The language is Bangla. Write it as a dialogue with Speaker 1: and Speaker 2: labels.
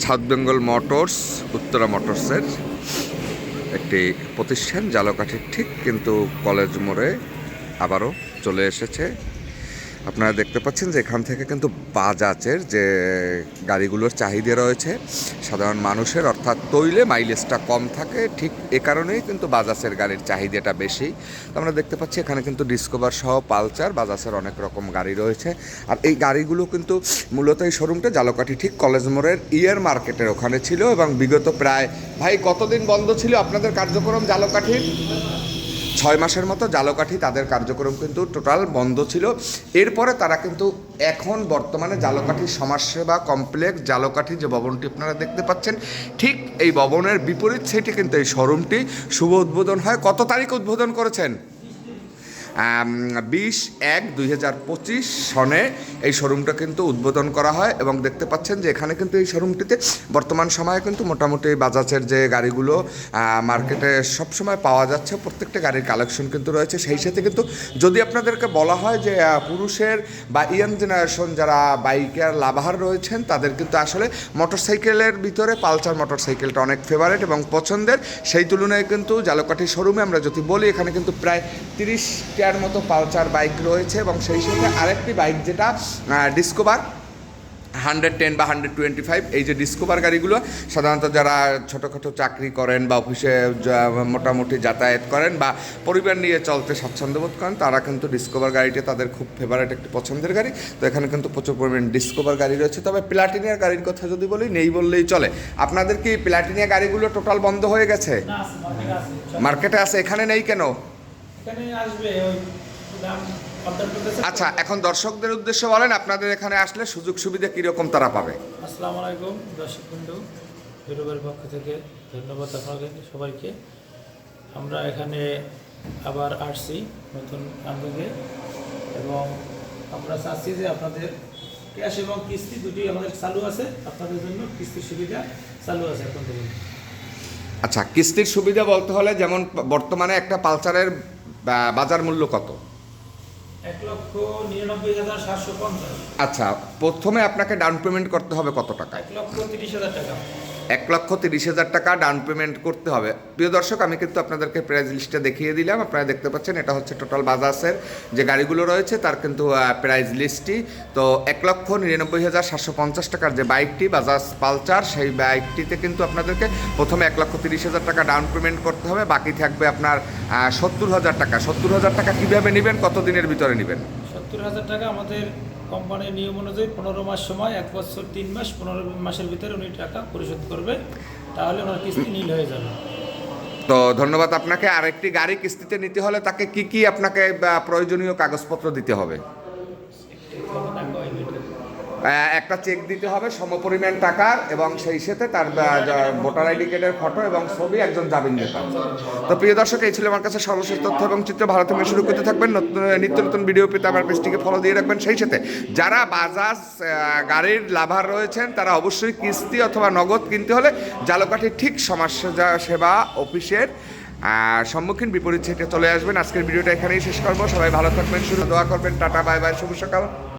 Speaker 1: সাউথ বেঙ্গল মোটরস, উত্তরা মোটরসের একটি প্রতিষ্ঠান ঝালকাঠির ঠিক কিন্তু কলেজ মোড়ে আবারও চলে এসেছে। আপনারা দেখতে পাচ্ছেন যে এখান থেকে কিন্তু বাজাজের যে গাড়িগুলোর চাহিদা রয়েছে সাধারণ মানুষের, অর্থাৎ তৈলে মাইলেজটা কম থাকে, ঠিক এ কারণেই কিন্তু বাজাজের গাড়ির চাহিদাটা বেশি। তো আমরা দেখতে পাচ্ছি এখানে কিন্তু ডিসকভার সহ পালসার, বাজাজের অনেক রকম গাড়ি রয়েছে। আর এই গাড়িগুলো কিন্তু মূলত এই শোরুমটা ঝালকাঠি ঠিক কলেজ মোড়ের ইয়ার মার্কেটের ওখানে ছিল এবং বিগত প্রায় ভাই কতদিন বন্ধ ছিল আপনাদের কার্যক্রম ঝালকাঠির? 6 মাসের মতো ঝালকাঠি তাদের কার্যক্রম কিন্তু টোটাল বন্ধ ছিল। এরপরে তারা কিন্তু এখন বর্তমানে ঝালকাঠি সমাজসেবা কমপ্লেক্স ঝালকাঠি যে ভবনটি আপনারা দেখতে পাচ্ছেন, ঠিক এই ভবনের বিপরীত সাইডে কিন্তু এই শোরুমটি শুভ উদ্বোধন হয়। কত তারিখ উদ্বোধন করেছেন? 20/1/2025 সনে এই শোরুমটা কিন্তু উদ্বোধন করা হয় এবং দেখতে পাচ্ছেন যে এখানে কিন্তু এই শোরুমটিতে বর্তমান সময়ে কিন্তু মোটামুটি বাজাজের যে গাড়িগুলো মার্কেটে সবসময় পাওয়া যাচ্ছে, প্রত্যেকটা গাড়ির কালেকশন কিন্তু রয়েছে। সেই সাথে কিন্তু যদি আপনাদেরকে বলা হয় যে পুরুষের বা ইয়াং জেনারেশন যারা বাইকের লাভার রয়েছেন তাদের কিন্তু আসলে মোটরসাইকেলের ভিতরে পালসার মোটরসাইকেলটা অনেক ফেভারিট এবং পছন্দের। সেই তুলনায় কিন্তু ঝালকাঠি শোরুমে আমরা যদি বলি এখানে কিন্তু প্রায় 30টার মতো পালসার বাইক রয়েছে এবং সেই সাথে আরেকটি বাইক যেটা ডিসকভার 110 বা 125। এই যে ডিসকভার গাড়িগুলো সাধারণত যারা ছোটোখাটো চাকরি করেন বা অফিসে মোটামুটি যাতায়াত করেন বা পরিবার নিয়ে চলতে স্বাচ্ছন্দ্য বোধ করেন, তারা কিন্তু ডিসকভার গাড়িটা তাদের খুব ফেভারিট একটি পছন্দের গাড়ি। তো এখানে কিন্তু প্রচুর পরিমাণ ডিসকভার গাড়ি রয়েছে। তবে প্লাটিনিয়ার গাড়ির কথা যদি বলি, নেই বললেই চলে। আপনাদের কি প্লাটিনিয়া গাড়িগুলো টোটাল বন্ধ হয়ে গেছে? মার্কেটে আছে, এখানে নেই কেন? আচ্ছা, এখন দর্শকদের উদ্দেশ্যে বলেন আপনাদের এখানে আসলে সুযোগ সুবিধা কীরকম তারা পাবে?
Speaker 2: আসসালামু আলাইকুম দর্শক বন্ধু, ইউটিউবের পক্ষ থেকে ধন্যবাদ আপনাকে সবাইকে। আমরা এখানে আবার আসছি নতুন আঙ্গিকে এবং আমরা চাচ্ছি যে আপনাদের ক্যাশ এবং কিস্তি দুটি আমাদের চালু আছে, আপনাদের জন্য কিস্তির সুবিধা চালু আছে এখন থেকে।
Speaker 1: আচ্ছা, কিস্তির সুবিধা বলতে হলে যেমন বর্তমানে একটা পালসারের বাজার মূল্য কত?
Speaker 2: 1,99,750।
Speaker 1: আচ্ছা, প্রথমে আপনাকে ডাউন পেমেন্ট করতে হবে কত টাকা?
Speaker 2: 1,30,000 টাকা।
Speaker 1: 1,30,000 টাকা ডাউন পেমেন্ট করতে হবে। প্রিয় দর্শক, আমি কিন্তু আপনাদেরকে প্রাইস লিস্টটা দেখিয়ে দিলাম। আপনারা দেখতে পাচ্ছেন এটা হচ্ছে টোটাল বাজাজের যে গাড়িগুলো রয়েছে তার কিন্তু প্রাইস লিস্টটি। তো 1,99,750 টাকার যে বাইকটি বাজাজ পালসার, সেই বাইকটিতে কিন্তু আপনাদেরকে প্রথমে 1,30,000 টাকা ডাউন পেমেন্ট করতে হবে। বাকি থাকবে আপনার 70,000 টাকা। 70,000 টাকা কীভাবে নেবেন, কত দিনের ভিতরে নেবেন?
Speaker 2: 70,000 টাকা আমাদের কোম্পানির নিয়ম অনুযায়ী 15 মাস সময়, 1 বছর 3 মাস, 15 মাসের ভিতরে উনি টাকা পরিশোধ করবে, তাহলে ওনার কিস্তি নীল হয়ে যাবে।
Speaker 1: তো ধন্যবাদ আপনাকে। আরেকটি গাড়ি কিস্তিতে নিতে হলে তাকে কি কি আপনাকে প্রয়োজনীয় কাগজপত্র দিতে হবে? একটা চেক দিতে হবে সমপরিমাণ টাকার এবং সেই সাথে তার ভোটার আইডি কার্ডের ফটো এবং ছবি, একজন জামিনদাতা। তো প্রিয় দর্শক, এই ছিল আমার কাছে সর্বশেষ তথ্য এবং চিত্র। ভালো থেকে শুরু করতে থাকবেন, নিত্য নতুন ভিডিও পেতে আমার পেজটিকে ফলো দিয়ে রাখবেন। সেই সাথে যারা বাজাজ গাড়ির লাভার রয়েছেন তারা অবশ্যই কিস্তি অথবা নগদ কিনতে হলে ঝালকাঠি ঠিক সমাজ সেবা অফিসের সম্মুখীন বিপরীত সাইডে চলে আসবেন। আজকের ভিডিওটা এখানেই শেষ করবো। সবাই ভালো থাকবেন, শুরু দোয়া করবেন। টাটা, বাই বাই, শুভ সকাল।